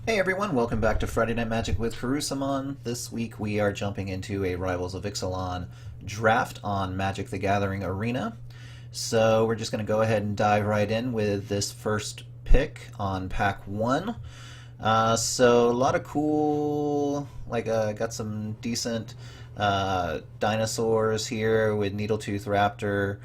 Hey everyone, welcome back to Friday Night Magic with Karusamon. This week we are jumping into a Rivals of Ixalan draft on Magic the Gathering Arena. So we're just going to go ahead and dive right in with this first pick on pack 1. So a lot of cool, got some decent dinosaurs here with Needletooth Raptor,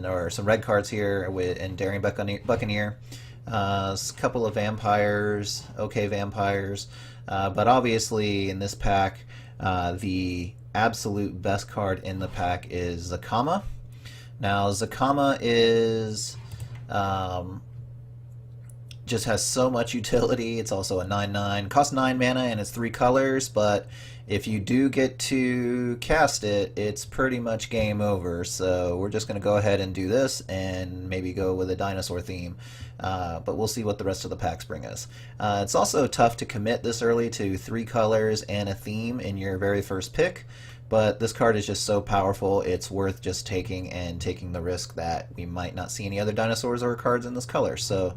or some red cards here and Daring Buccaneer. A couple of vampires, okay vampires, but obviously in this pack, the absolute best card in the pack is Zakama. Now Zakama is just has so much utility. It's also a 9/9, costs 9 mana, and it's 3 colors, but if you do get to cast it, it's pretty much game over. So we're just going to go ahead and do this and maybe go with a dinosaur theme. But we'll see what the rest of the packs bring us. It's also tough to commit this early to 3 colors and a theme in your very first pick, but this card is just so powerful, it's worth just taking the risk that we might not see any other dinosaurs or cards in this color. So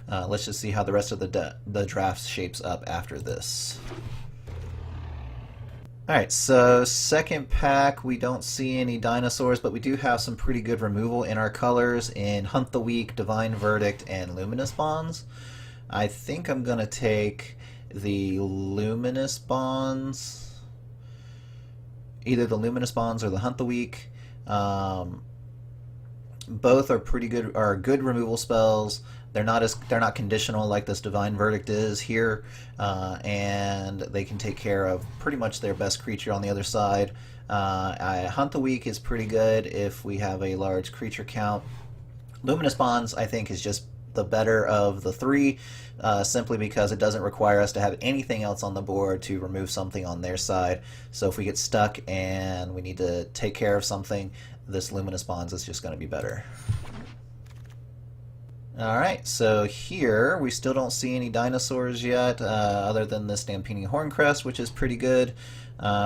let's just see how the rest of the draft shapes up after this. Alright, so second pack, we don't see any dinosaurs, but we do have some pretty good removal in our colors in Hunt the Weak, Divine Verdict, and Luminous Bonds. I think I'm going to take the Luminous Bonds, either the Luminous Bonds or the Hunt the Weak. Both are pretty good, are good removal spells. They're not conditional like this Divine Verdict is here, and they can take care of pretty much their best creature on the other side. Hunt the Weak is pretty good if we have a large creature count. Luminous Bonds, I think, is just the better of the 3, simply because it doesn't require us to have anything else on the board to remove something on their side. So if we get stuck and we need to take care of something, this Luminous Bonds is just going to be better. Alright, so here we still don't see any dinosaurs yet, other than the Stampeding Horncrest, which is pretty good.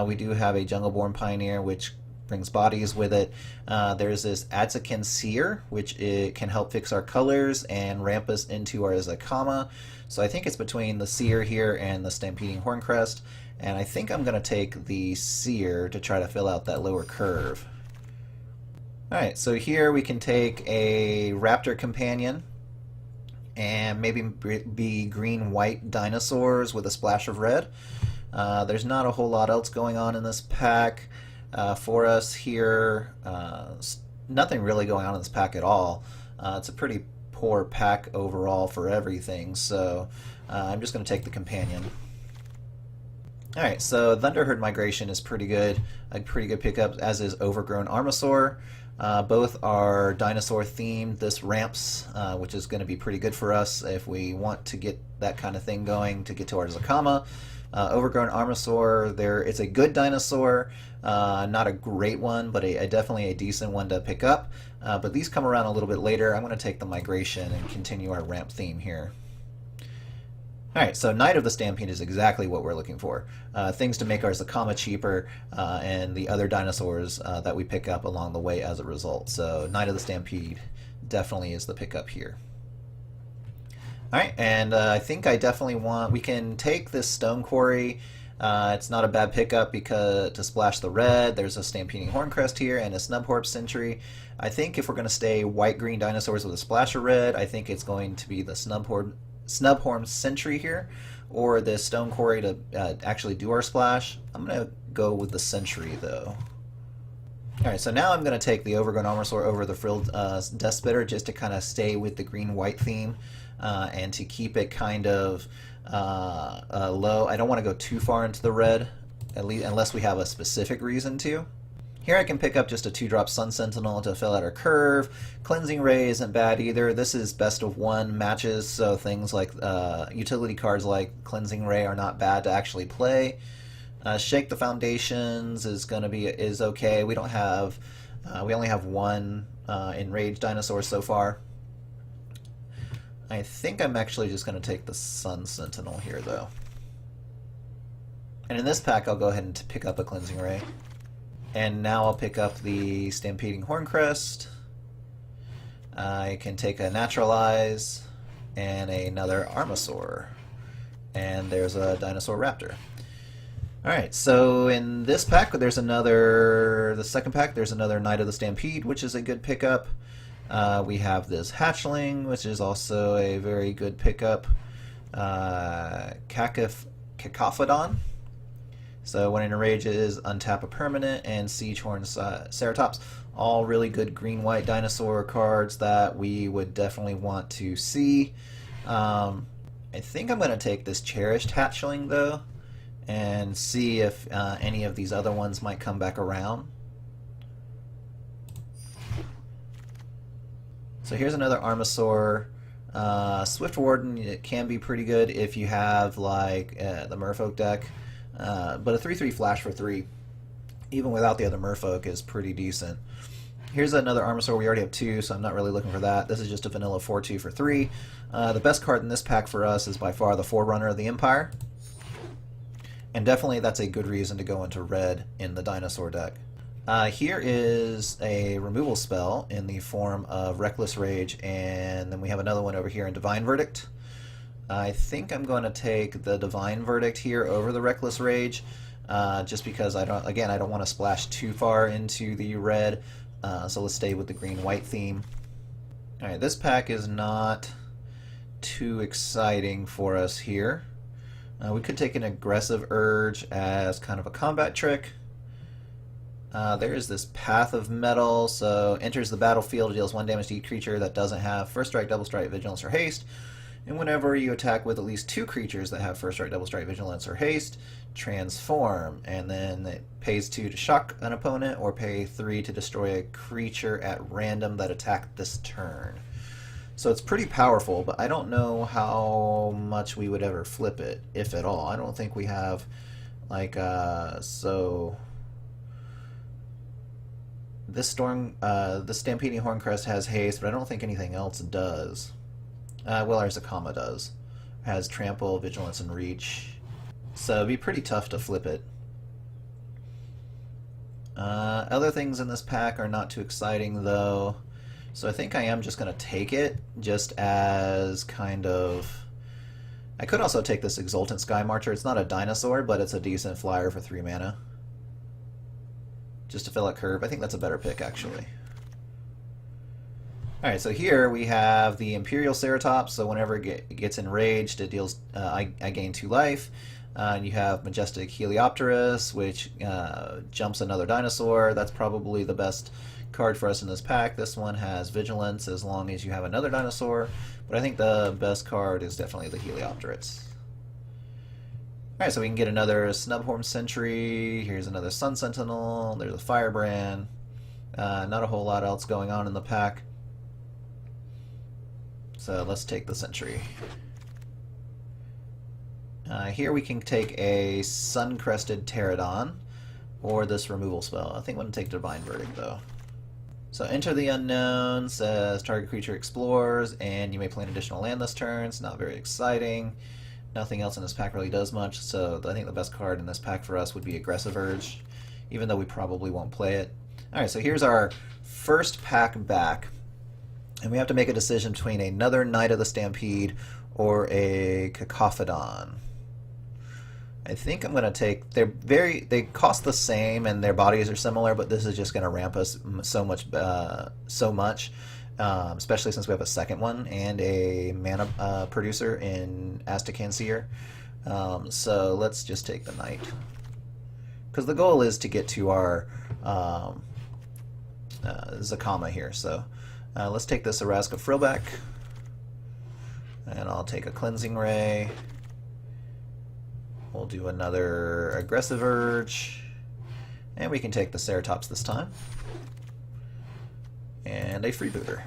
We do have a Jungleborn Pioneer, which brings bodies with it. There's this Adzakin Seer, which it can help fix our colors and ramp us into our Zakama. So I think it's between the Seer here and the Stampeding Horncrest, and I think I'm going to take the Seer to try to fill out that lower curve. Alright, so here we can take a Raptor Companion, and maybe be green-white dinosaurs with a splash of red. There's not a whole lot else going on in this pack for us here. Nothing really going on in this pack at all. It's a pretty poor pack overall for everything, so I'm just going to take the companion. Alright, so Thunderherd Migration is pretty good. A pretty good pickup, as is Overgrown Armasaur. Both are dinosaur themed. This ramps, which is going to be pretty good for us if we want to get that kind of thing going to get to our Zakama. Overgrown Armasaur, it's a good dinosaur, not a great one, but definitely a decent one to pick up. But these come around a little bit later. I'm going to take the Migration and continue our ramp theme here. Alright, so Knight of the Stampede is exactly what we're looking for. Things to make our Zakama cheaper, and the other dinosaurs that we pick up along the way as a result. So Knight of the Stampede definitely is the pickup here. Alright, and I think I definitely we can take this Stone Quarry. It's not a bad pickup because to splash the red, there's a Stampeding Horncrest here and a Snubhorp Sentry. I think if we're going to stay white-green dinosaurs with a splash of red, I think it's going to be the Snubhorn Sentry here, or the Stone Quarry to actually do our splash. I'm going to go with the Sentry, though. Alright, so now I'm going to take the Overgrown Armasaur over the Frilled Death Spitter just to kind of stay with the green-white theme, and to keep it kind of low. I don't want to go too far into the red, at least unless we have a specific reason to. Here I can pick up just a 2-drop Sun Sentinel to fill out our curve. Cleansing Ray isn't bad either. This is best of 1 matches, so things like utility cards like Cleansing Ray are not bad to actually play. Shake the Foundations is okay. We don't have we only have 1 Enraged dinosaur so far. I think I'm actually just going to take the Sun Sentinel here, though. And in this pack, I'll go ahead and pick up a Cleansing Ray. And now I'll pick up the Stampeding Horncrest. I can take a Naturalize and another Armasaur. And there's a Dinosaur Raptor. Alright, so in this pack, the second pack, there's another Knight of the Stampede, which is a good pickup. We have this Hatchling, which is also a very good pickup. Cacophodon. So when it enrages, untap a permanent, and Siegehorn Ceratops. All really good green-white dinosaur cards that we would definitely want to see. I think I'm going to take this Cherished Hatchling, though, and see if any of these other ones might come back around. So here's another Armasaur. Swift Warden, it can be pretty good if you have like the Merfolk deck, but a 3/3 flash for 3, even without the other Merfolk, is pretty decent. Here's another Armasaur. We already have 2, so I'm not really looking for that. This is just a vanilla 4/2 for 3. The best card in this pack for us is by far the Forerunner of the Empire, and definitely that's a good reason to go into red in the dinosaur deck. Here is a removal spell in the form of Reckless Rage, and then we have another one over here in Divine Verdict. I think I'm going to take the Divine Verdict here over the Reckless Rage, just because I don't want to splash too far into the red, so let's stay with the green-white theme. Alright, this pack is not too exciting for us here. We could take an Aggressive Urge as kind of a combat trick. There is this Path of Metal, so enters the battlefield, deals 1 damage to each creature that doesn't have First Strike, Double Strike, Vigilance, or Haste. And whenever you attack with at least 2 creatures that have First Strike, Double Strike, Vigilance, or Haste, transform. And then it pays 2 to shock an opponent, or pay 3 to destroy a creature at random that attacked this turn. So it's pretty powerful, but I don't know how much we would ever flip it, if at all. I don't think we have, like, so... This Stampeding Horncrest has haste, but I don't think anything else does. Well, our Zakama does. Has trample, vigilance, and reach. So it'd be pretty tough to flip it. Other things in this pack are not too exciting, though. So I think I am just going to take it, just as kind of... I could also take this Exultant Sky Marcher. It's not a dinosaur, but it's a decent flyer for 3 mana. Just to fill out curve. I think that's a better pick, actually. Alright, so here we have the Imperial Ceratops, so whenever it gets enraged, it deals, I gain 2 life. You have Majestic Heliopterus, which jumps another dinosaur. That's probably the best card for us in this pack. This one has Vigilance as long as you have another dinosaur, but I think the best card is definitely the Heliopterus. Alright, so we can get another Snubhorn Sentry. Here's another Sun Sentinel. There's a Firebrand. Not a whole lot else going on in the pack. So let's take the Sentry. Here we can take a Sun-Crested Pterodon, or this removal spell. I think I'm going to take Divine Verdict, though. So Enter the Unknown says target creature explores, and you may play an additional land this turn. It's not very exciting. Nothing else in this pack really does much, so I think the best card in this pack for us would be Aggressive Urge, even though we probably won't play it. Alright, so here's our first pack back, and we have to make a decision between another Knight of the Stampede or a Cacophodon. I think I'm going to take... They cost the same and their bodies are similar, but this is just going to ramp us so much, especially since we have a second one and a mana producer in Aztecan Seer. So let's just take the Knight. Because the goal is to get to our Zakama here. So let's take this Araska Frillback. And I'll take a Cleansing Ray. We'll do another Aggressive Urge. And we can take the Ceratops this time. And a Freebooter.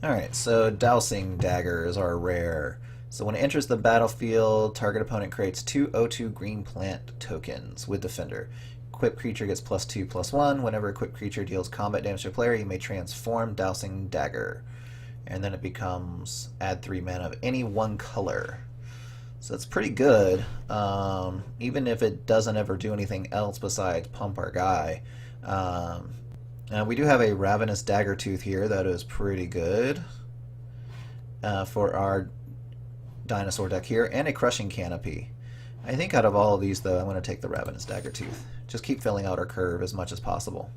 Alright, so Dowsing Dagger is our rare. So when it enters the battlefield, target opponent creates 2 O2 green plant tokens with Defender. Equipped creature gets +2/+1. Whenever equipped creature deals combat damage to a player, you may transform Dowsing Dagger. And then it becomes add 3 mana of any one color. So it's pretty good, even if it doesn't ever do anything else besides pump our guy. We do have a Ravenous Daggertooth here that is pretty good for our dinosaur deck here, and a Crushing Canopy. I think out of all of these, though, I'm going to take the Ravenous Daggertooth. Just keep filling out our curve as much as possible.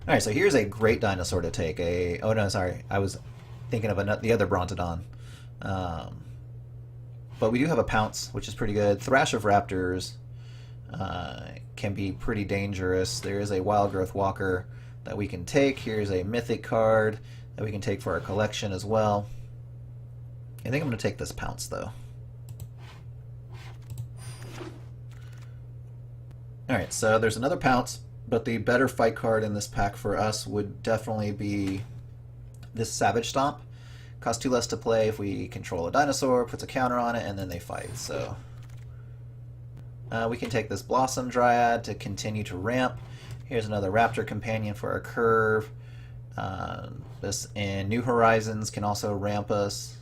Alright, so here's a great dinosaur to take. Oh no, sorry, I was thinking of the other Brontodon. But we do have a Pounce, which is pretty good. Thrash of Raptors can be pretty dangerous. There is a Wild Growth Walker that we can take. Here's a Mythic card that we can take for our collection as well. I think I'm going to take this Pounce, though. Alright, so there's another Pounce, but the better fight card in this pack for us would definitely be this Savage Stomp. Costs 2 less to play if we control a dinosaur, puts a counter on it, and then they fight. So we can take this Blossom Dryad to continue to ramp. Here's another Raptor Companion for our curve. This and New Horizons can also ramp us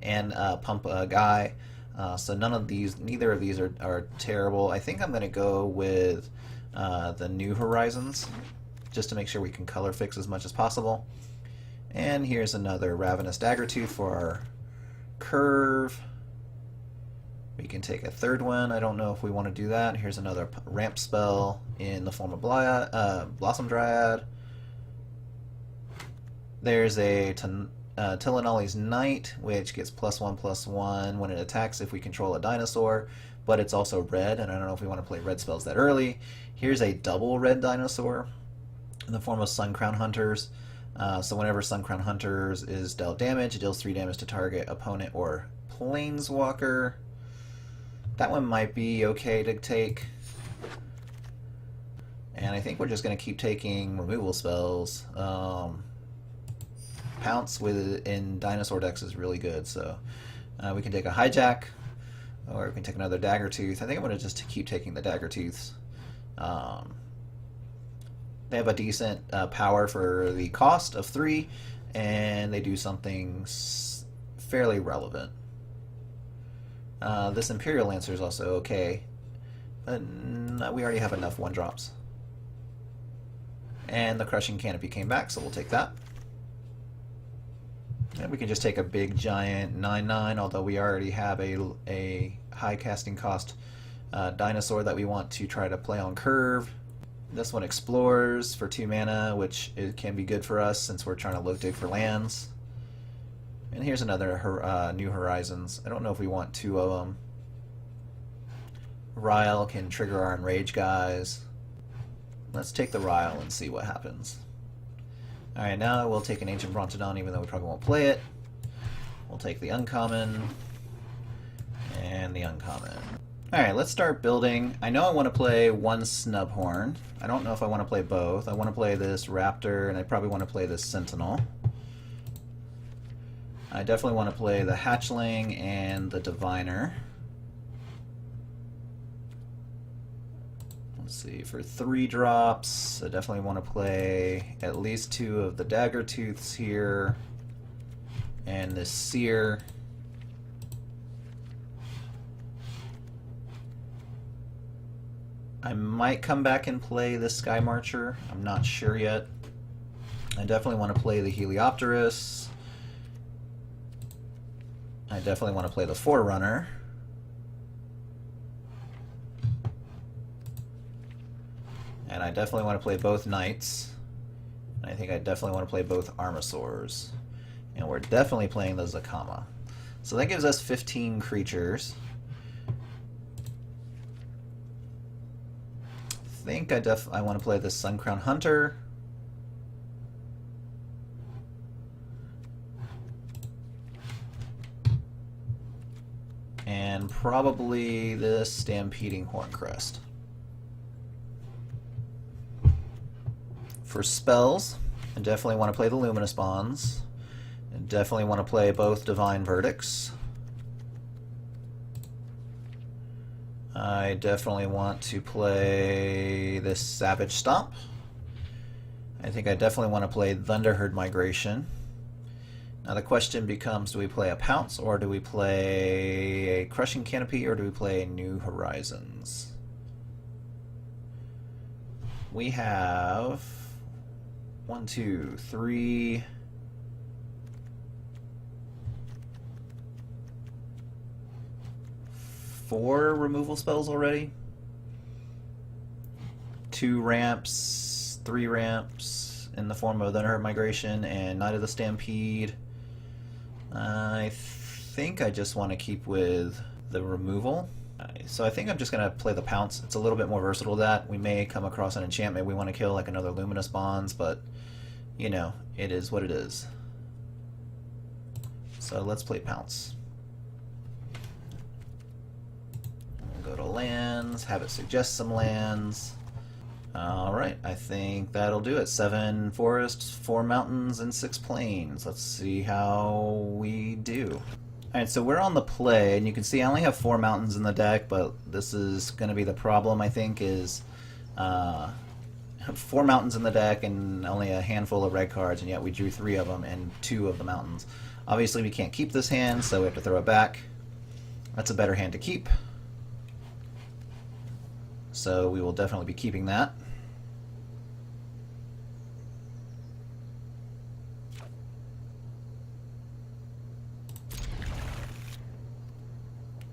and pump a guy. So neither of these are terrible. I think I'm going to go with the New Horizons just to make sure we can color fix as much as possible. And here's another Ravenous Daggertooth for our curve. We can take a third one. I don't know if we want to do that. Here's another ramp spell in the form of Blossom Dryad. There's a Tillinolli's Knight, which gets +1/+1 when it attacks if we control a dinosaur, but it's also red, and I don't know if we want to play red spells that early. Here's a double red dinosaur in the form of Suncrown Hunters. So whenever Suncrown Hunters is dealt damage, it deals 3 damage to target opponent or planeswalker. That one might be okay to take. And I think we're just going to keep taking removal spells. Pounce in dinosaur decks is really good, so we can take a Hijack, or we can take another Daggertooth. I think I'm going to just keep taking the Daggertooths. They have a decent power for the cost of 3, and they do something fairly relevant. This Imperial Lancer is also okay, but we already have enough 1-drops. And the Crushing Canopy came back, so we'll take that. And we can just take a big giant 9/9, although we already have a high casting cost dinosaur that we want to try to play on curve. This one explores for 2 mana, which can be good for us since we're trying to low dig for lands. And here's another New Horizons. I don't know if we want 2 of them. Ryle can trigger our Enrage guys. Let's take the Ryle and see what happens. Alright, now we'll take an Ancient Brontodon, even though we probably won't play it. We'll take the Uncommon and the Uncommon. Alright, let's start building. I know I want to play one Snubhorn. I don't know if I want to play both. I want to play this Raptor, and I probably want to play this Sentinel. I definitely want to play the Hatchling and the Diviner. Let's see, for 3 drops, I definitely want to play at least 2 of the Daggertooths here, and this Seer. I might come back and play the Sky Marcher. I'm not sure yet. I definitely want to play the Heliopterus. I definitely want to play the Forerunner. And I definitely want to play both Knights. And I think I definitely want to play both Armosaurs. And we're definitely playing the Zakama. So that gives us 15 creatures. I think I want to play the Suncrown Hunter. And probably this Stampeding Horncrest. For spells, I definitely want to play the Luminous Bonds. I definitely want to play both Divine Verdicts. I definitely want to play this Savage Stomp. I think I definitely want to play Thunderherd Migration. Now the question becomes, do we play a Pounce, or do we play a Crushing Canopy, or do we play New Horizons? We have 1, 2, 3, 4 removal spells already. 2 ramps, 3 ramps in the form of Thunderheart Migration and Knight of the Stampede. I think I just want to keep with the removal. So I think I'm just going to play the Pounce. It's a little bit more versatile than that. We may come across an enchantment we want to kill, like another Luminous Bonds, but, you know, it is what it is. So let's play Pounce. We'll go to lands, have it suggest some lands. Alright, I think that'll do it. 7 forests, 4 mountains, and 6 plains. Let's see how we do. Alright, so we're on the play, and you can see I only have 4 mountains in the deck, but this is going to be the problem, I think, is 4 mountains in the deck and only a handful of red cards, and yet we drew 3 of them and 2 of the mountains. Obviously, we can't keep this hand, so we have to throw it back. That's a better hand to keep. So we will definitely be keeping that.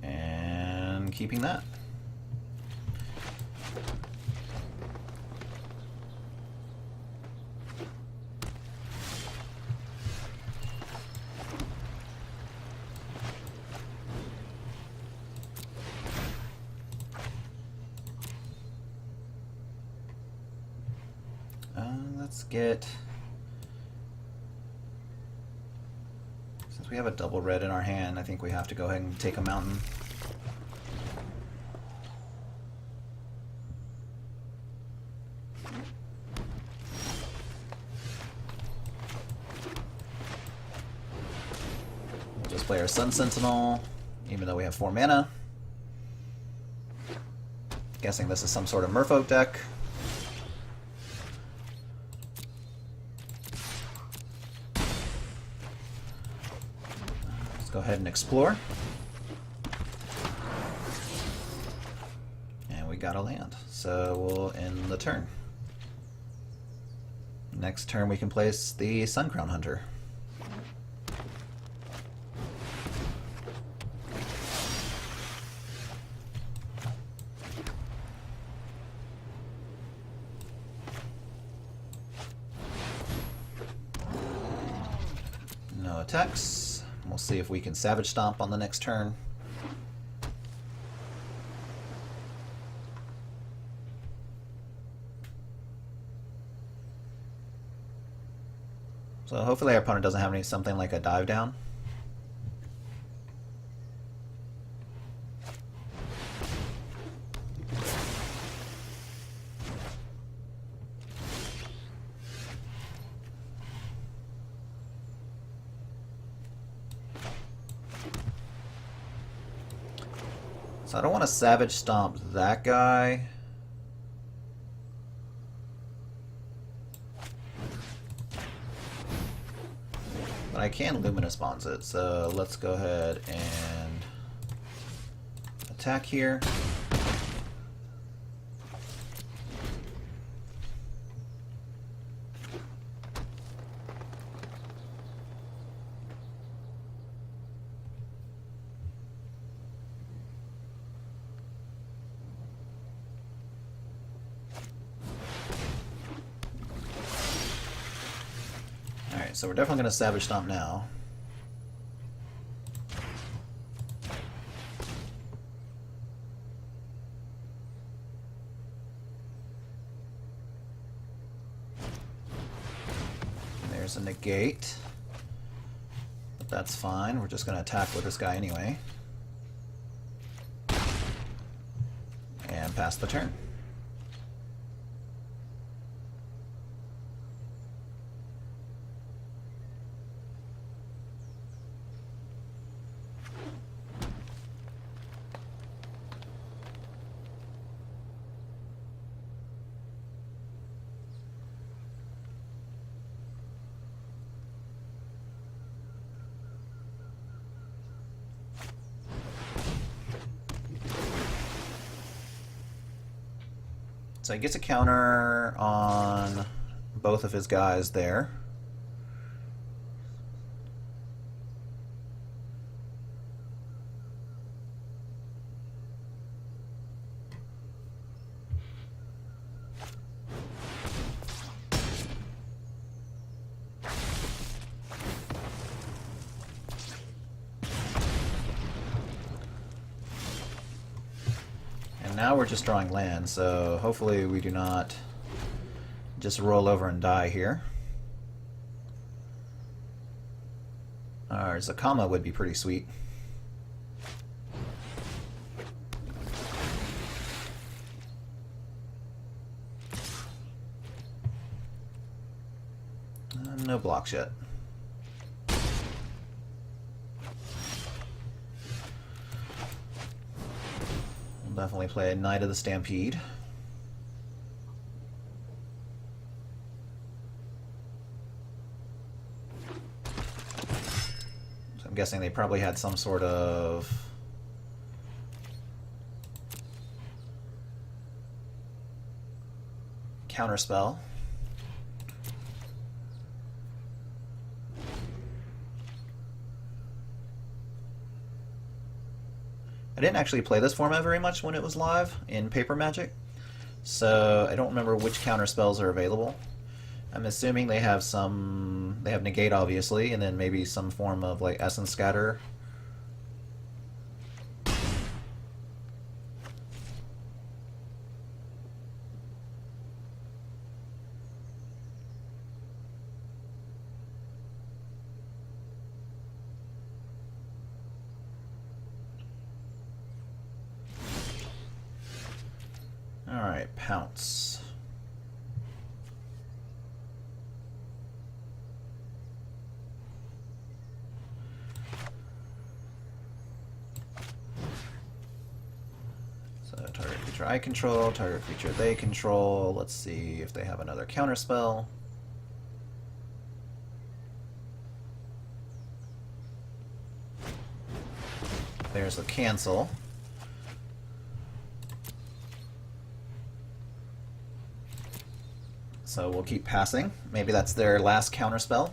And keeping that. Let's get, since we have a double red in our hand, I think we have to go ahead and take a mountain. We'll just play our Sun Sentinel, even though we have 4 mana. Guessing this is some sort of Merfolk deck. Go ahead and explore. And we got a land. So we'll end the turn. Next turn we can place the Suncrown Hunter. No attacks. We'll see if we can Savage Stomp on the next turn. So hopefully our opponent doesn't have something like a dive down. So I don't want to Savage Stomp that guy. But I can Luminous Bonds it, so let's go ahead and attack here. So we're definitely going to Savage Stomp now. And there's a negate. But that's fine. We're just going to attack with this guy anyway. And pass the turn. So he gets a counter on both of his guys there. now we're just drawing land, so hopefully we do not just roll over and die here. Our Zakama would be pretty sweet. No blocks yet. We'll definitely play a Knight of the Stampede. So I'm guessing they probably had some sort of counterspell. I didn't actually play this format very much when it was live in Paper Magic, so I don't remember which counter spells are available. I'm assuming they have some. They have Negate, obviously, and then maybe some form of like Essence Scatter. Alright, Pounce. So target creature I control, target creature they control. Let's see if they have another counterspell. There's the cancel. So we'll keep passing. Maybe that's their last counterspell.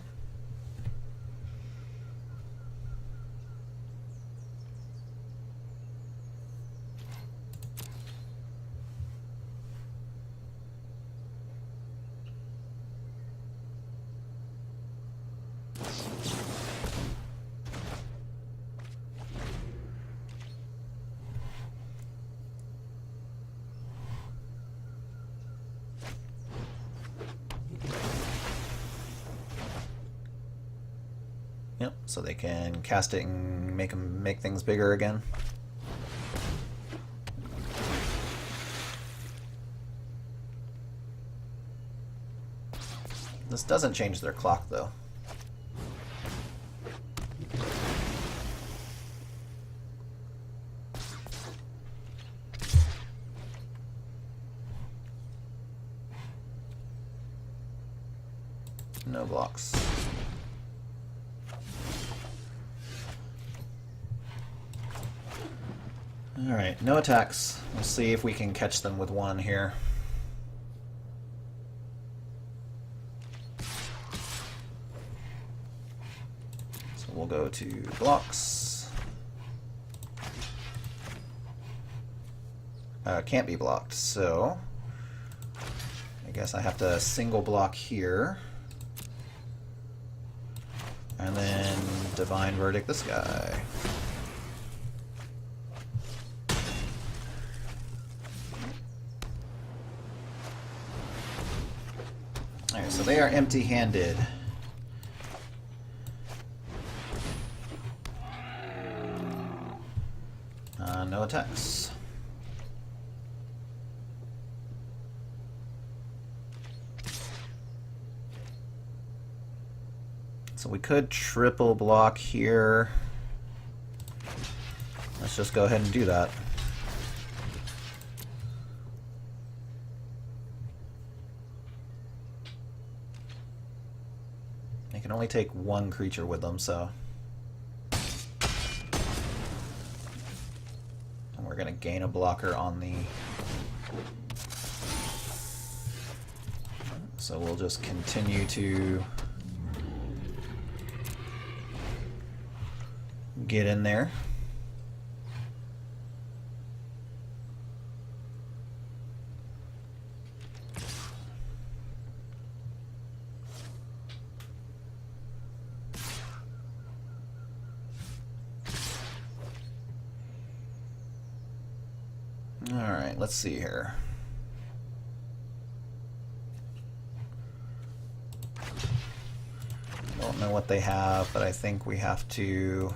Yep, so they can cast it and make things bigger again. This doesn't change their clock, though. No blocks. Alright, no attacks. We'll see if we can catch them with one here. So we'll go to blocks. Can't be blocked, so I guess I have to single block here. And then Divine Verdict this guy. Alright, so they are empty-handed. No attacks. So we could triple block here. Let's just go ahead and do that. They can only take one creature with them, so. And we're gonna gain a blocker on the. So we'll just continue to get in there. All right. Alright, let's see here. Don't know what they have, but I think we have to...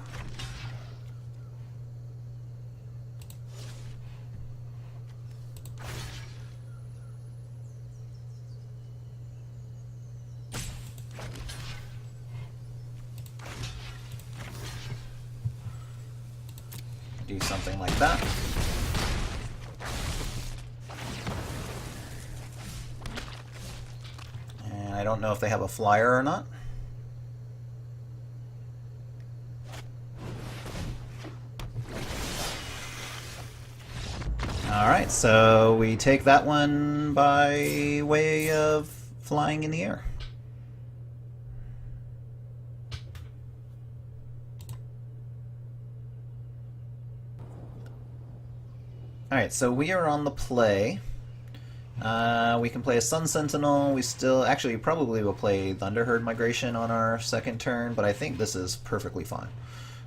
do something like that. And I don't know if they have a flyer or not. Alright, so we take that one by way of flying in the air. Alright, so we are on the play. We can play a Sun Sentinel. We still, actually, probably will play Thunderherd Migration on our second turn, but I think this is perfectly fine.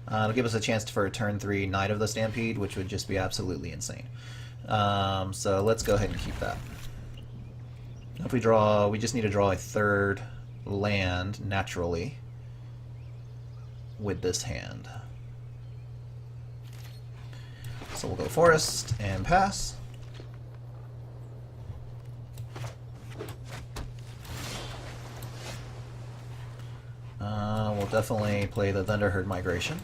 It'll give us a chance for a turn 3 Knight of the Stampede, which would just be absolutely insane. So let's go ahead and keep that. If we draw, we just need to draw a third land naturally with this hand. So we'll go Forest and pass. We'll definitely play the Thunderherd Migration.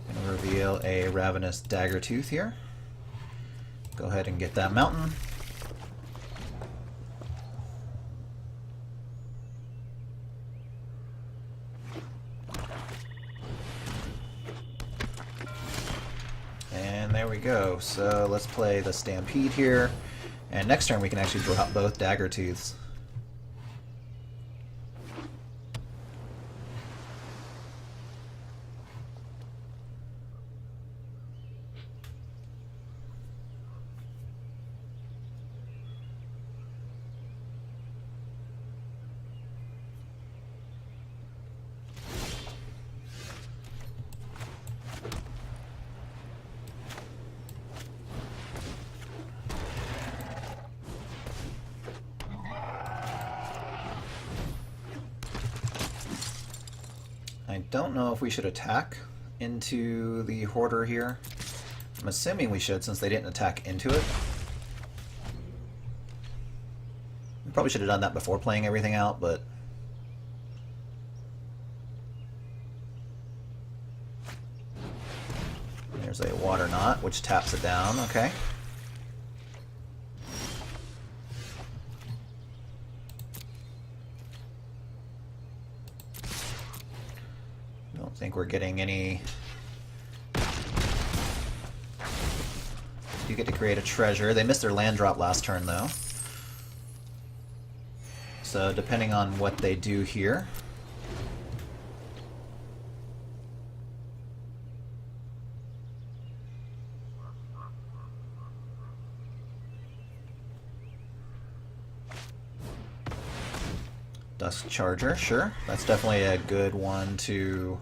Gonna reveal a Ravenous Daggertooth here. Go ahead and get that mountain. And there we go. So let's play the Stampede here. And next turn we can actually drop both Daggertooths. I don't know if we should attack into the Hoarder here. I'm assuming we should, since they didn't attack into it. We probably should have done that before playing everything out, but... There's a Water Knot, which taps it down. Okay. Don't think we're getting any... You get to create a treasure. They missed their land drop last turn, though. So depending on what they do here... Dusk Charger, sure. That's definitely a good one to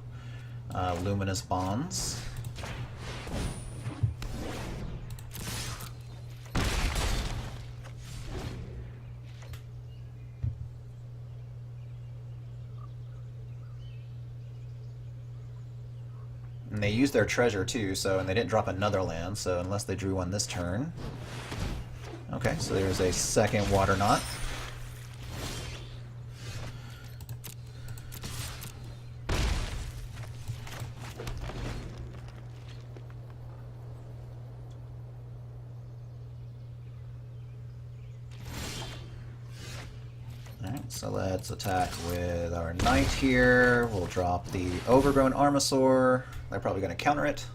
Luminous Bonds. And they used their treasure too, so, and they didn't drop another land, so unless they drew one this turn. Okay, so there's a second Water Knot. So let's attack with our Knight here. We'll drop the Overgrown Armasaur. They're probably going to counter it.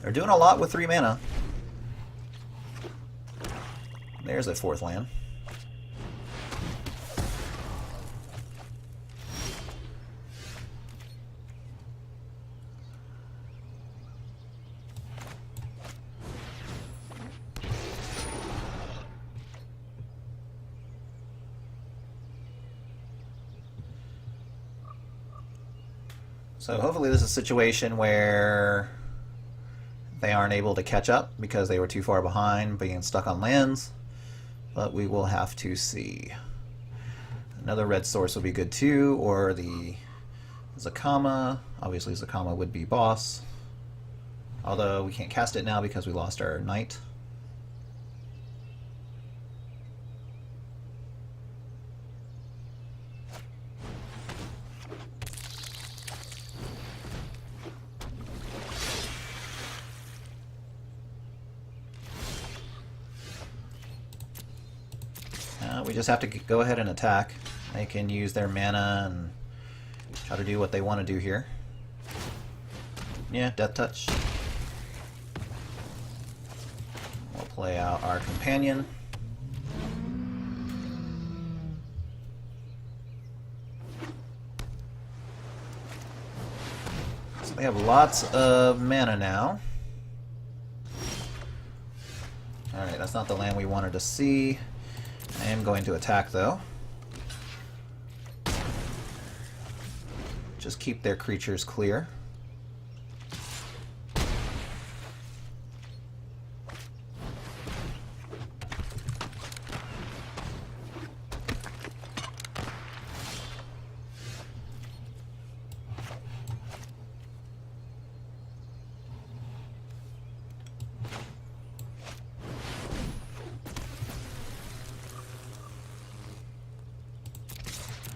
They're doing a lot with 3 mana. There's a 4th land. So hopefully this is a situation where they aren't able to catch up because they were too far behind, being stuck on lands. But we will have to see. Another red source would be good too, or the Zakama. Obviously Zakama would be boss. Although we can't cast it now because we lost our knight. We just have to go ahead and attack. They can use their mana and try to do what they want to do here. Yeah, Death Touch. We'll play out our companion. So they have lots of mana now. Alright, that's not the land we wanted to see. I am going to attack, though. Just keep their creatures clear.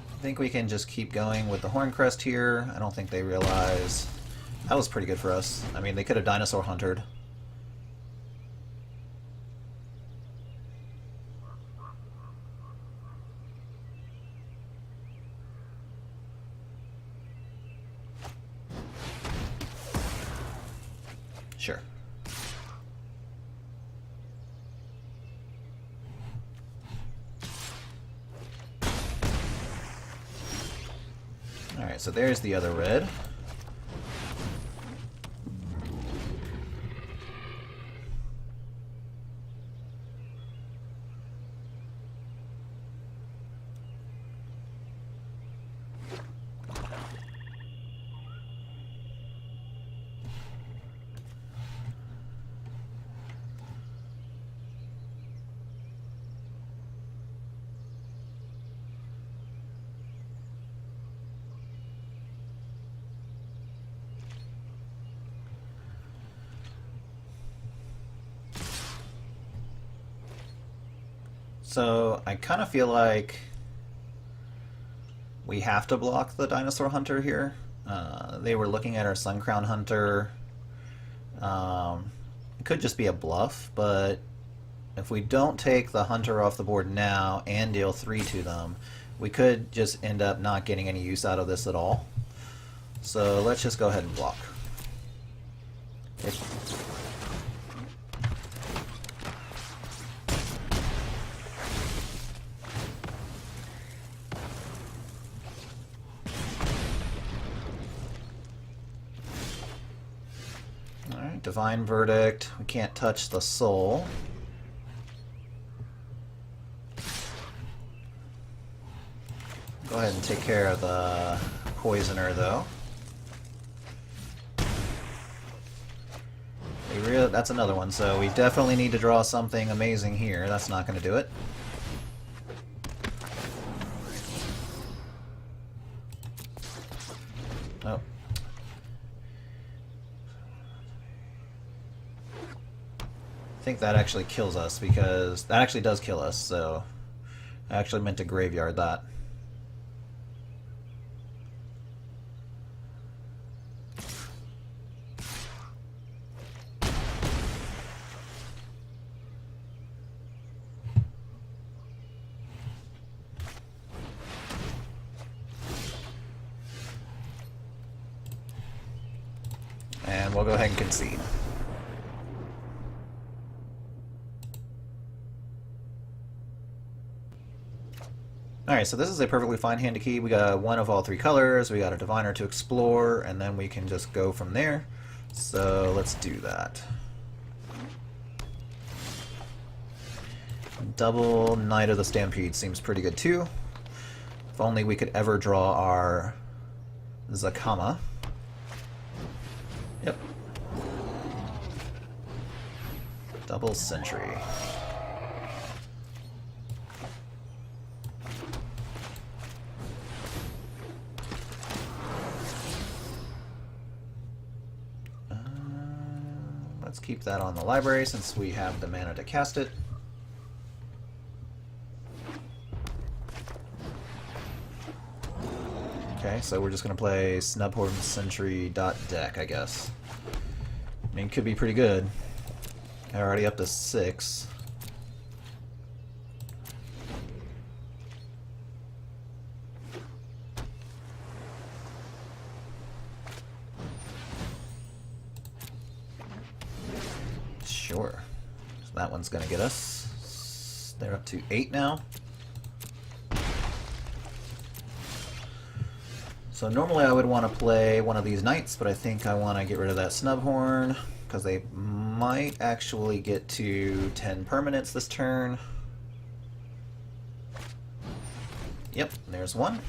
I think we can just keep going with the Horncrest here. I don't think they realize... That was pretty good for us. I mean, they could have Dinosaur Huntered. Sure. Alright, so there's the other red. So I kind of feel like we have to block the Dinosaur Hunter here. They were looking at our Suncrown Hunter. It could just be a bluff, but if we don't take the Hunter off the board now and deal 3 to them, we could just end up not getting any use out of this at all. So let's just go ahead and block. Alright, Divine Verdict. We can't touch the soul. Go ahead and take care of the Poisoner, though. That's another one, so we definitely need to draw something amazing here. That's not going to do it. Oh. I think that actually kills us, because that actually does kill us, so I actually meant to graveyard that. And we'll go ahead and concede. Alright, so this is a perfectly fine hand to keep. We got one of all 3 colors, we got a Diviner to explore, and then we can just go from there. So let's do that. Double Knight of the Stampede seems pretty good too. If only we could ever draw our Zakama. Yep. Double Sentry. Let's keep that on the library since we have the mana to cast it. Okay, so we're just going to play Snubhorn Sentry .deck, I guess. I mean, could be pretty good. Already up to 6. Sure. So that one's going to get us. They're up to 8 now. So normally I would want to play one of these knights, but I think I want to get rid of that Snubhorn because they might actually get to 10 permanents this turn. Yep, there's one.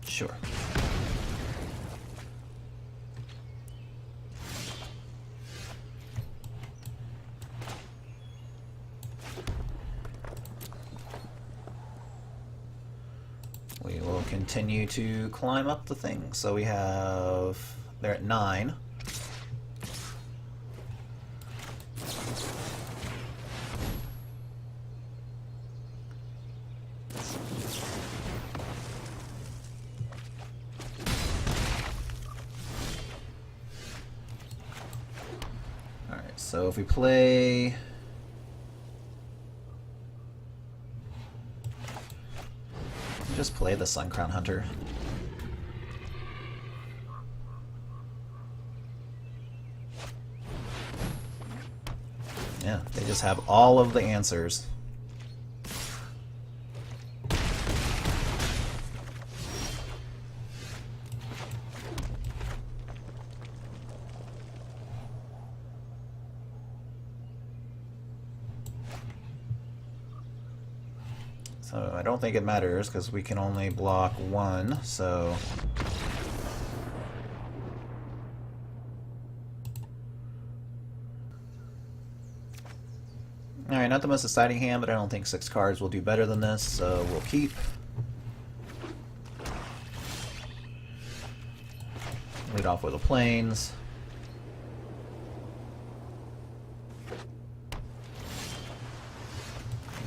Sure. We will continue to climb up the thing. So we have... they're at 9. Alright, so if we play... just play the Suncrown Hunter. Yeah, they just have all of the answers. So I don't think it matters because we can only block 1, so... Alright, not the most exciting hand, but I don't think 6 cards will do better than this, so we'll keep. Lead off with the Plains.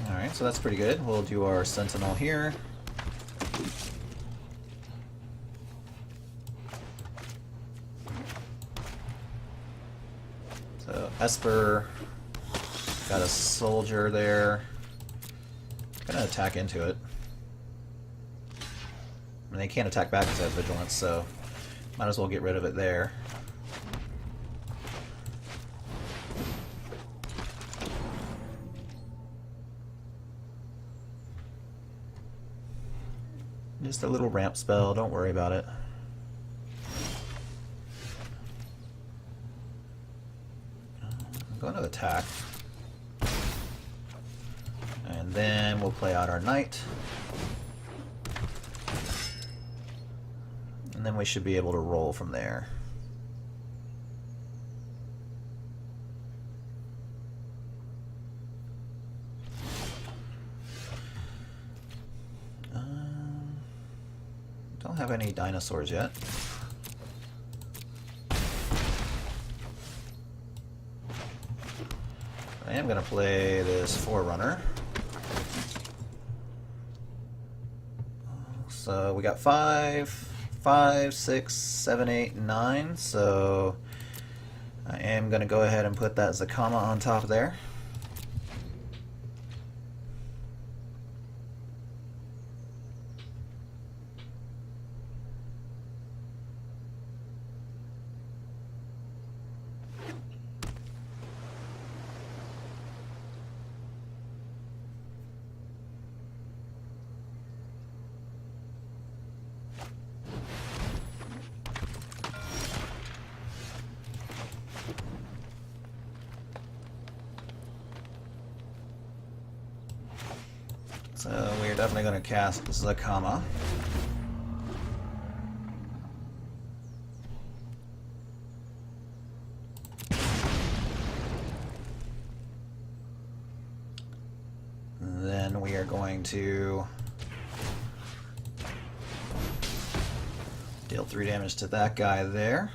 Alright, so that's pretty good. We'll do our Sentinel here. So Esper got a soldier there. Gonna attack into it. I mean, they can't attack back because I have Vigilance, so might as well get rid of it there. Just a little ramp spell, don't worry about it. I'm going to attack. And then we'll play out our knight. And then we should be able to roll from there. Don't have any dinosaurs yet. I am going to play this Forerunner. So we got 5, 6, 7, 8, 9. So I am going to go ahead and put that Zakama on top there. So we're definitely going to cast Zakama. Then we are going to deal 3 damage to that guy there.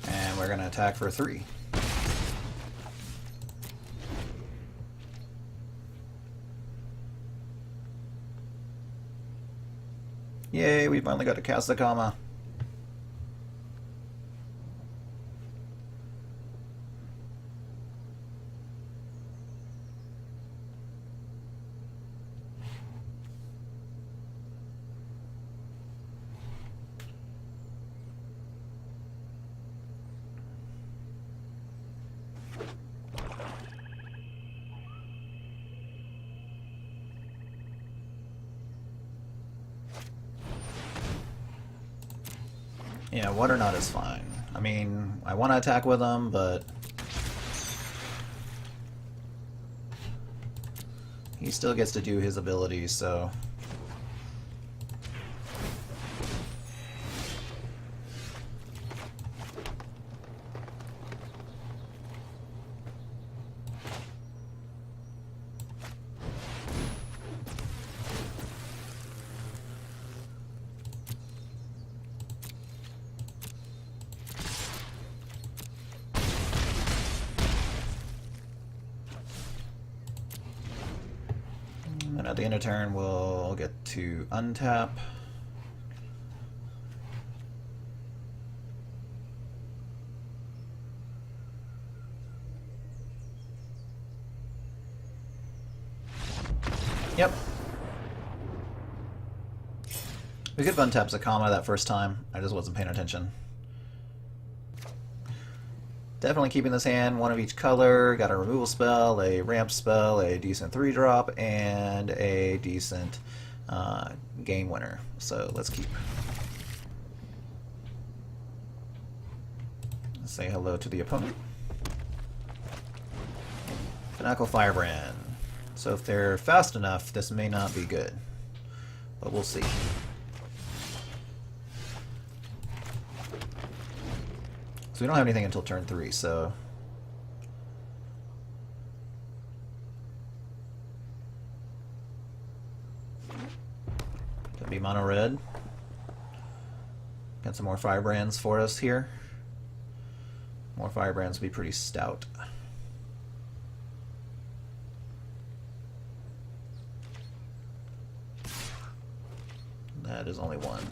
And we're going to attack for 3. Yay, we finally got to cast the Kama. Yeah, what or not is fine. I mean, I want to attack with him, but he still gets to do his abilities, so... And at the end of turn, we'll get to untap. Yep. We could have untapped Zakama that first time. I just wasn't paying attention. Definitely keeping this hand, one of each color. Got a removal spell, a ramp spell, a decent 3-drop, and a decent game winner. So let's keep. Let's say hello to the opponent. Pinnacle Firebrand. So if they're fast enough, this may not be good. But we'll see. So we don't have anything until turn 3, so... Could be mono red. Got some more Firebrands for us here. More Firebrands would be pretty stout. That is only one.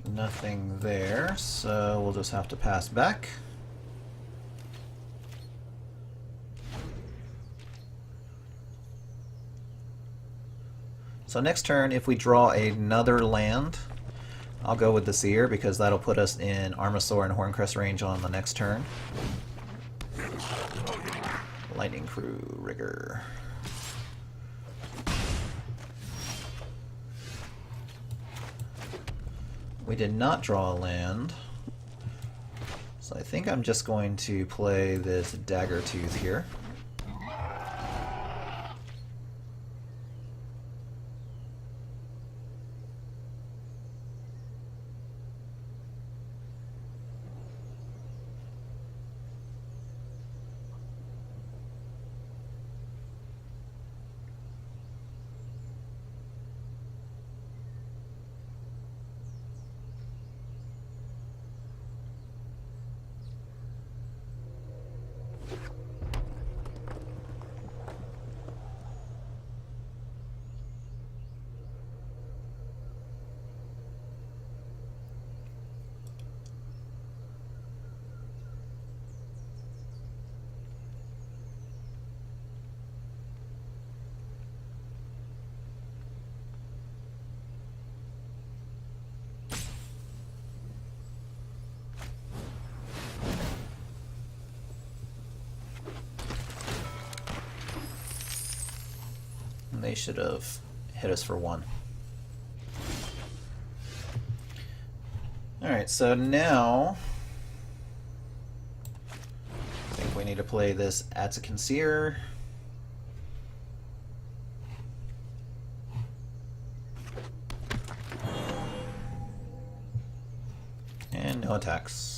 Nothing there, so we'll just have to pass back. So next turn, if we draw another land, I'll go with the Seer because that'll put us in Armasaur and Horncrest range on the next turn. Lightning Crew Rigger. We did not draw a land, so I think I'm just going to play this Daggertooth here. they should have hit us for 1. Alright, so now I think we need to play this Atzikin Seer. And no attacks.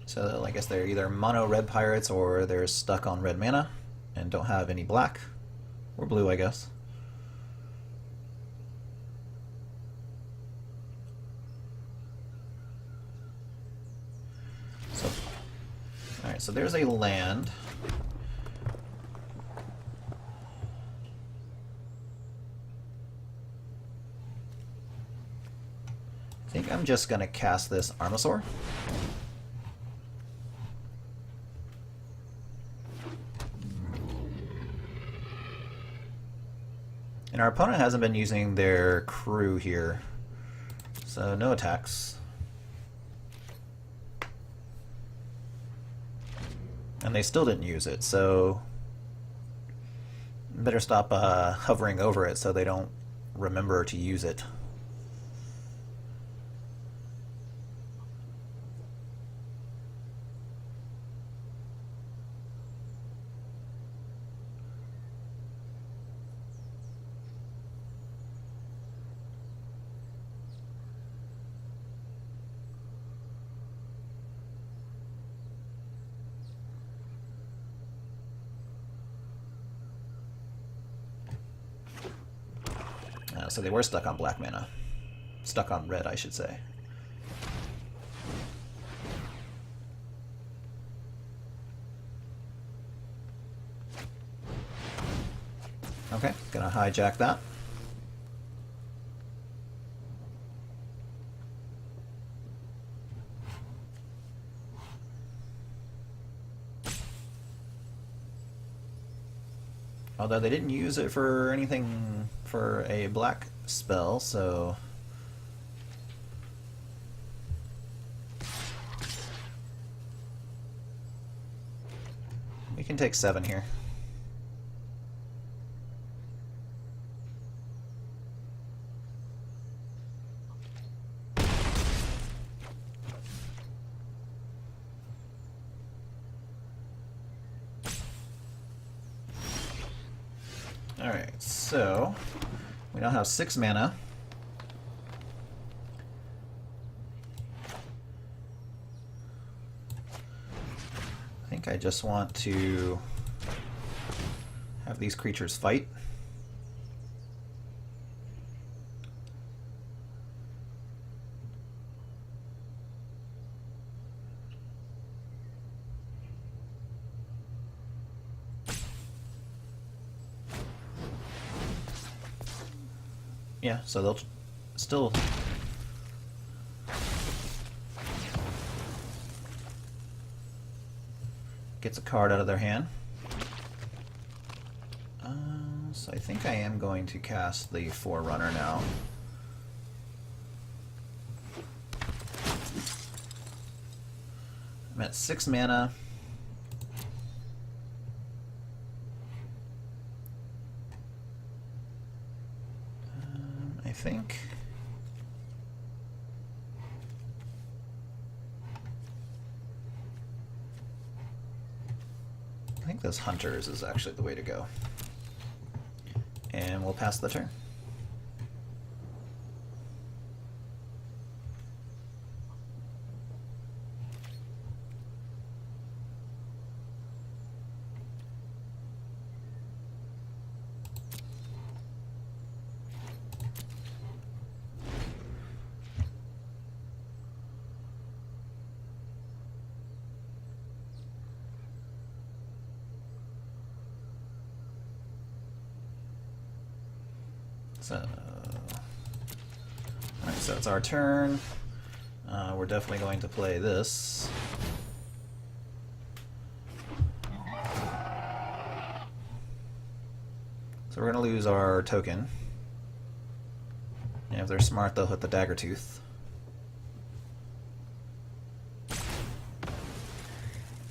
So I guess they're either mono red pirates or they're stuck on red mana and don't have any black or blue, I guess. So, all right, so there's a land. I think I'm just gonna cast this Armasaur. And our opponent hasn't been using their crew here, so no attacks. And they still didn't use it, so better stop hovering over it so they don't remember to use it. So they were stuck on black mana. Stuck on red, I should say. Okay, gonna hijack that. Although they didn't use it for anything for a black spell, so we can take 7 here. Alright, so we now have 6 mana. I think I just want to have these creatures fight. Yeah, so they'll still gets a card out of their hand. So I think I am going to cast the Forerunner now. I'm at 6 mana. I think those hunters is actually the way to go. And we'll pass the turn. So, alright, so it's our turn. We're definitely going to play this. So we're going to lose our token. And if they're smart, they'll hit the dagger tooth.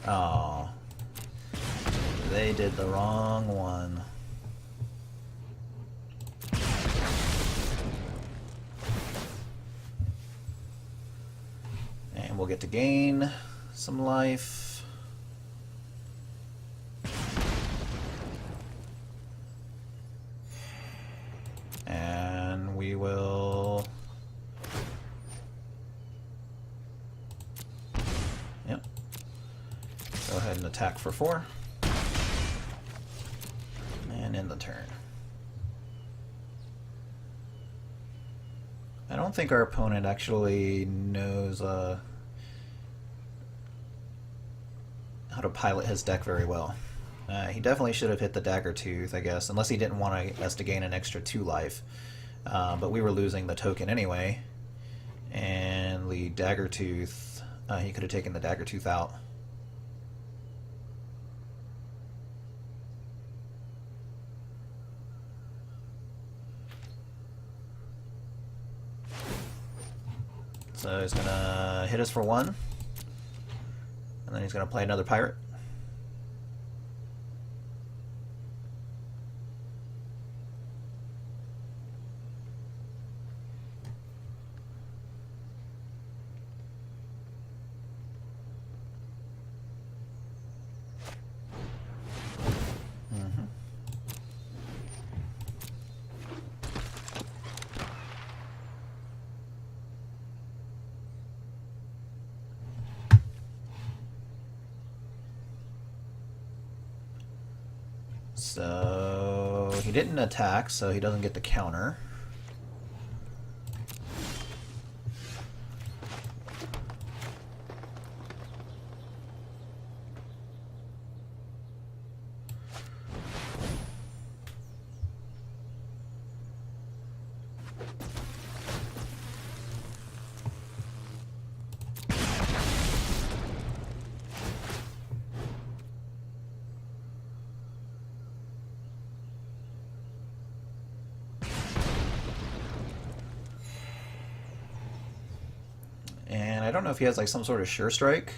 Oh, they did the wrong one. And we'll get to gain some life. And we will... Yep. Go ahead and attack for 4. And end the turn. I don't think our opponent actually knows how to pilot his deck very well. He definitely should have hit the dagger tooth, I guess, unless he didn't want us to gain an extra 2 life. But we were losing the token anyway. And the dagger tooth, he could have taken the dagger tooth out. So he's going to hit us for 1. And then he's going to play another pirate. So he didn't attack, so he doesn't get the counter. And I don't know if he has like some sort of sure strike,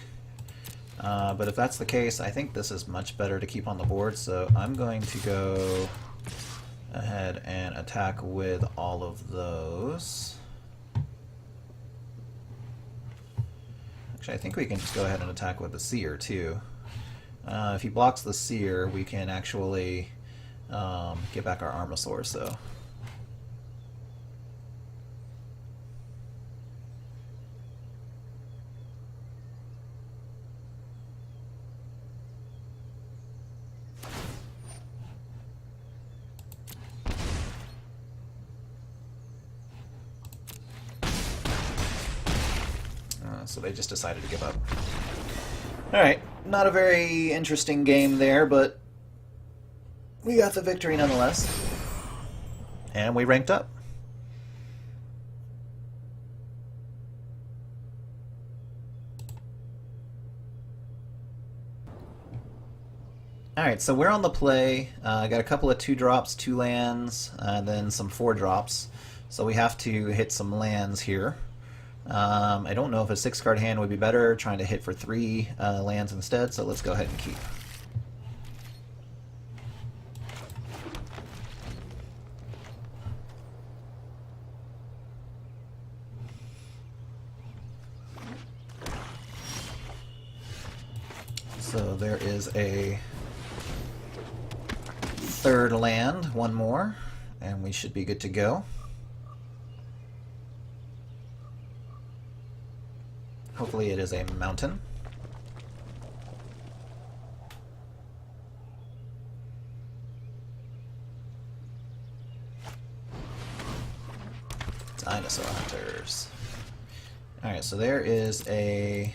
but if that's the case, I think this is much better to keep on the board, so I'm going to go ahead and attack with all of those. Actually, I think we can just go ahead and attack with the seer too. If he blocks the seer, we can actually get back our Armosaur, so... So they just decided to give up. Alright, not a very interesting game there, but we got the victory nonetheless. And we ranked up. Alright, so we're on the play. I got a couple of 2 drops, 2 lands, and then some 4 drops. So we have to hit some lands here. I don't know if a 6-card hand would be better, trying to hit for 3 lands instead, so let's go ahead and keep. So there is a 3rd land, 1 more, and we should be good to go. Hopefully it is a mountain. Dinosaur hunters. Alright, so there is a...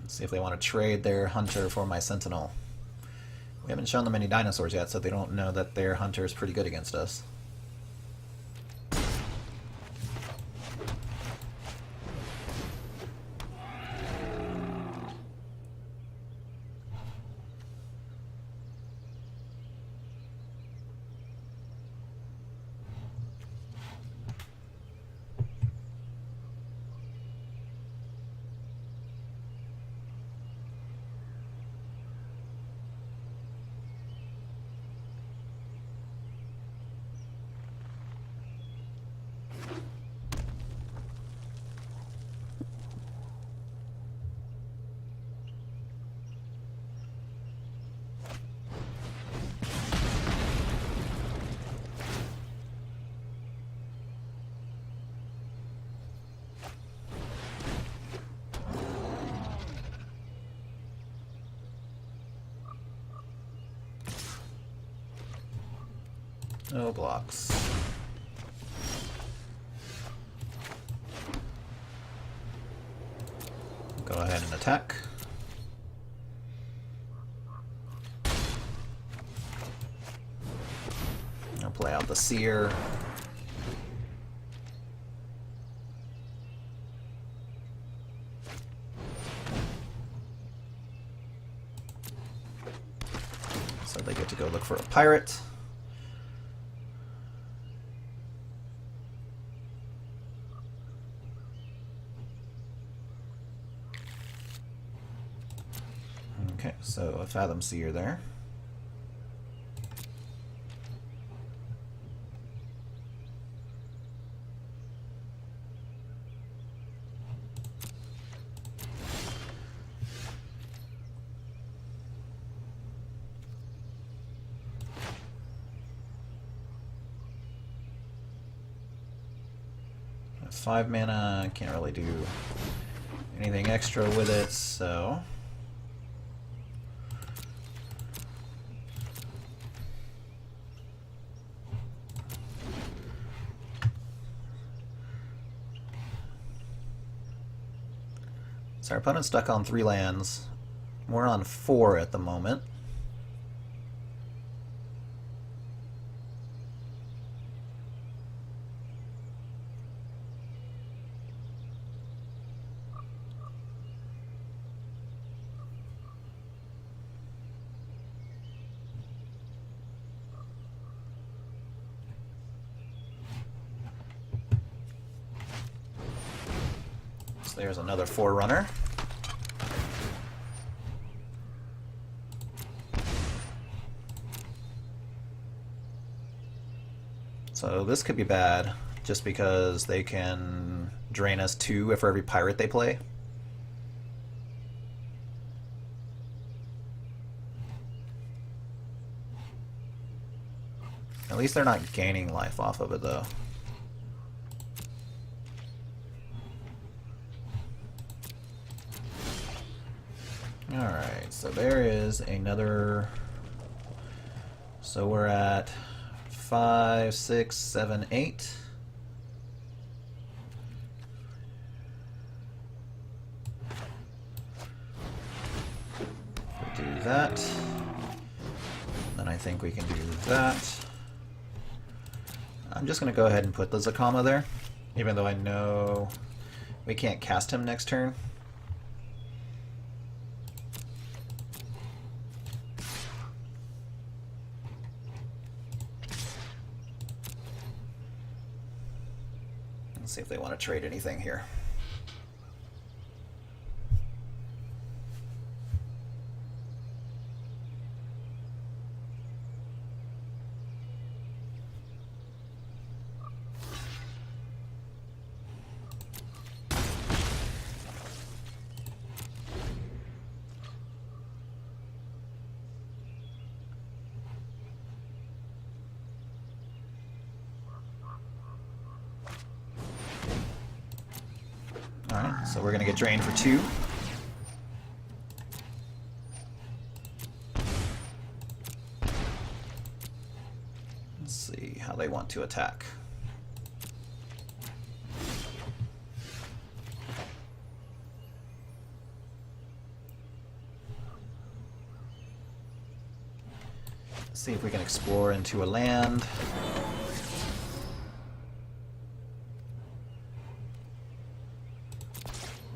Let's see if they want to trade their hunter for my sentinel. We haven't shown them any dinosaurs yet, so they don't know that their hunter is pretty good against us. No blocks. Go ahead and attack. I'll play out the Seer. So they get to go look for a pirate. Okay, so a Fathom Seer there. At 5 mana, can't really do anything extra with it, so our opponent's stuck on 3 lands. We're on 4 at the moment. So there's another Forerunner. So this could be bad, just because they can drain us 2 for every pirate they play. At least they're not gaining life off of it, though. Alright, so there is another... So we're at 5, 6, 7, 8. We'll do that. Then I think we can do that. I'm just going to go ahead and put the Zakama there, even though I know we can't cast him next turn. Let's see if they want to trade anything here. Alright, so we're going to get drained for 2. Let's see how they want to attack. See if we can explore into a land.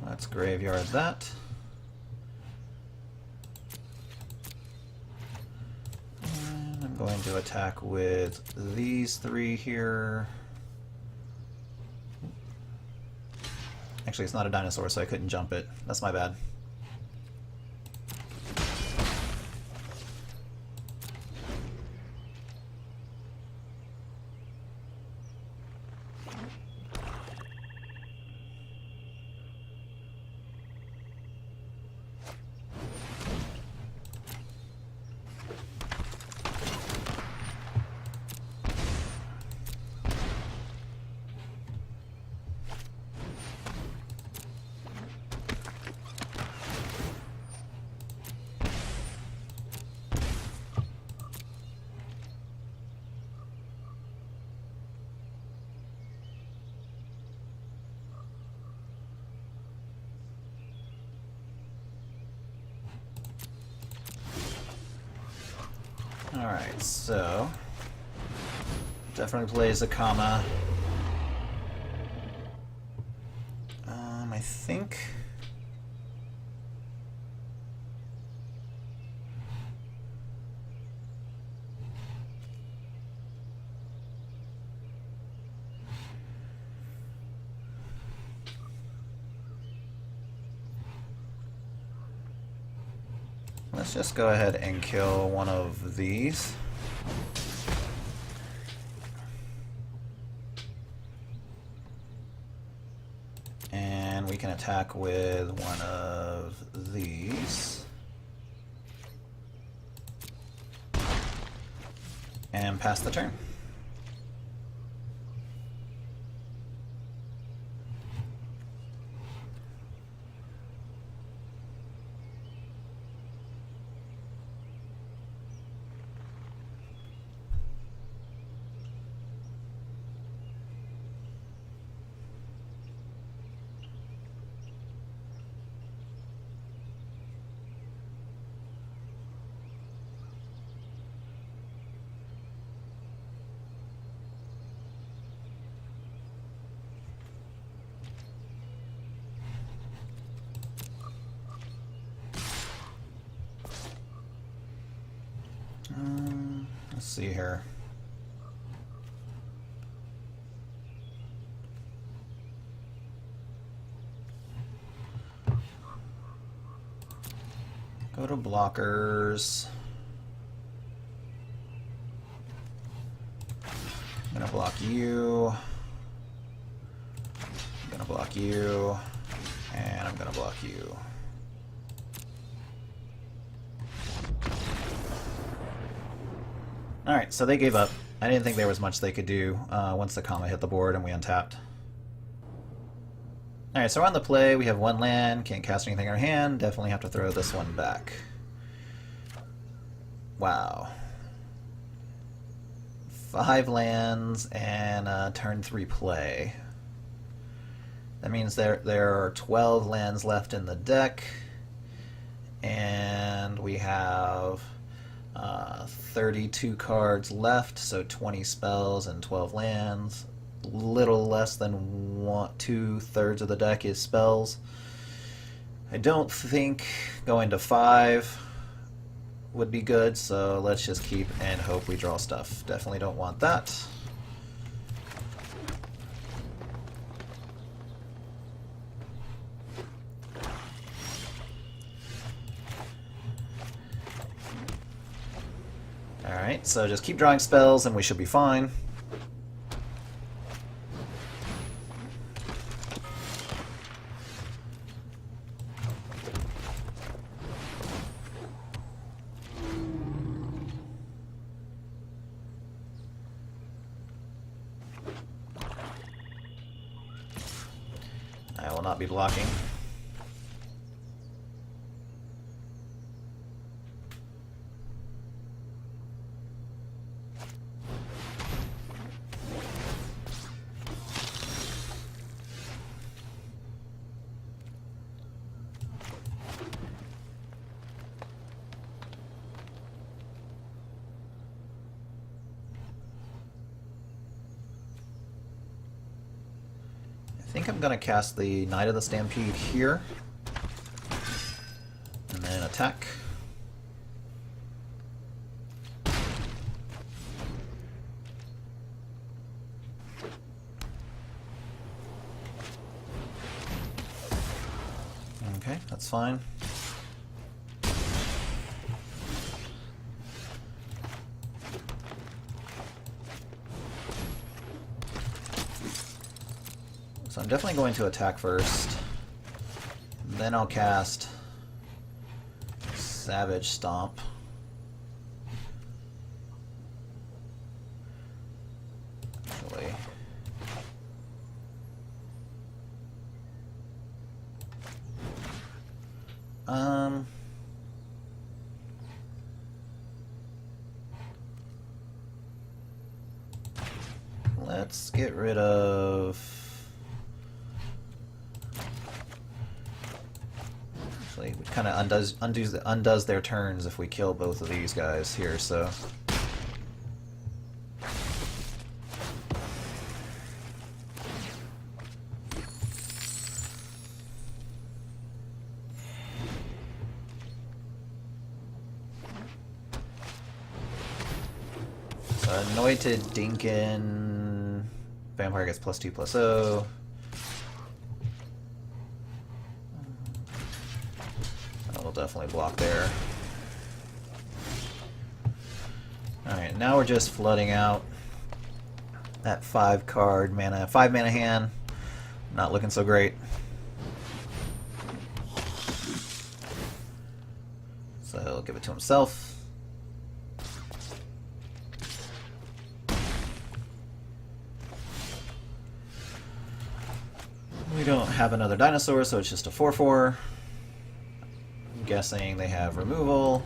Let's graveyard that. And I'm going to attack with these three here. Actually, it's not a dinosaur, so I couldn't jump it. That's my bad. Alright, so definitely plays a comma. I think let's just go ahead and kill one of these. And we can attack with one of these. And pass the turn. Let's see here. Go to blockers. I'm gonna block you. I'm gonna block you. And I'm gonna block you. Alright, so they gave up. I didn't think there was much they could do once the comma hit the board and we untapped. Alright, so we're on the play. We have one land, can't cast anything in our hand. Definitely have to throw this one back. Wow. 5 lands and turn 3 play. That means there are 12 lands left in the deck. And we have 32 cards left, so 20 spells and 12 lands. Little less than 2/3 of the deck is spells. I don't think going to 5 would be good, so let's just keep and hope we draw stuff. Definitely don't want that. Alright, so just keep drawing spells and we should be fine. I will not be blocking. think I'm going to cast the Knight of the Stampede here. And then attack. Okay, that's fine. So I'm definitely going to attack first. Then I'll cast Savage Stomp. Actually, let's get rid of. Actually, it kind of undoes their turns if we kill both of these guys here. So. Anointed Dinkin. Vampire gets +2/+0. That'll definitely block there. Alright, now we're just flooding out that 5 mana hand. Not looking so great. So he'll give it to himself. We don't have another dinosaur, so it's just a 4/4. I'm guessing they have removal.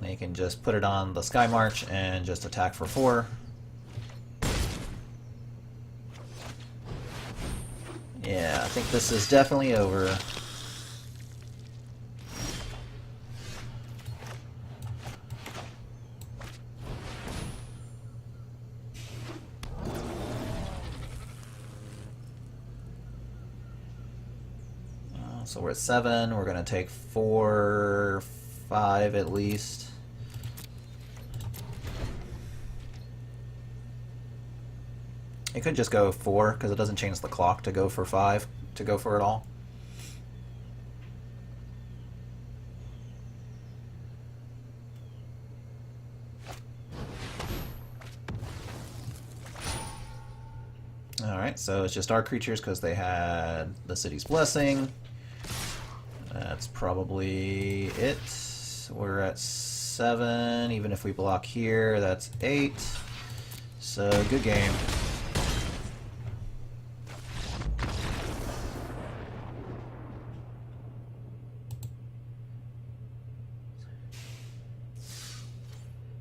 They can just put it on the Sky March and just attack for 4. Yeah, I think this is definitely over. So we're at 7. We're going to take 4, 5 at least. It could just go 4 because it doesn't change the clock to go for 5, to go for it all. Alright, so it's just our creatures because they had the City's Blessing. That's probably it. We're at 7. Even if we block here, that's 8. So, good game.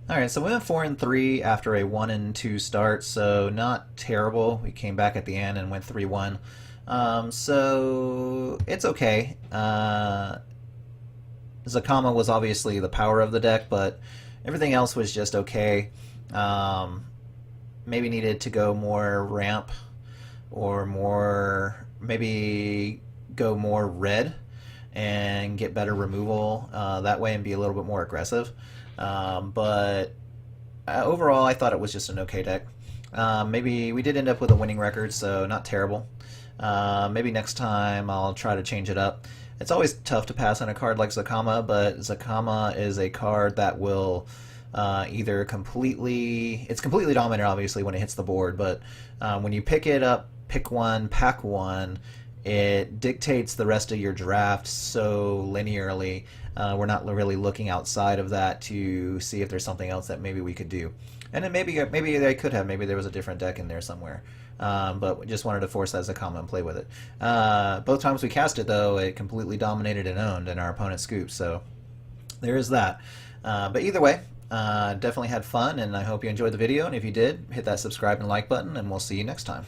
Alright, so we went 4-3 after a 1-2 start, so not terrible. We came back at the end and went 3-1. So it's okay. Zakama was obviously the power of the deck, but everything else was just okay. Maybe needed to go more ramp, or more, maybe go more red and get better removal that way and be a little bit more aggressive. But overall, I thought it was just an okay deck. Maybe we did end up with a winning record, so not terrible. Maybe next time I'll try to change it up. It's always tough to pass on a card like Zakama, but Zakama is a card that will either completely... It's completely dominant, obviously, when it hits the board, but when you pick it up, pick one, pack one, it dictates the rest of your draft so linearly. We're not really looking outside of that to see if there's something else that maybe we could do. And then maybe they could have. Maybe there was a different deck in there somewhere. But we just wanted to force that Zakama and play with it. Both times we cast it, though, it completely dominated and owned, and our opponent scooped. So there is that. But either way, definitely had fun, and I hope you enjoyed the video. And if you did, hit that subscribe and like button, and we'll see you next time.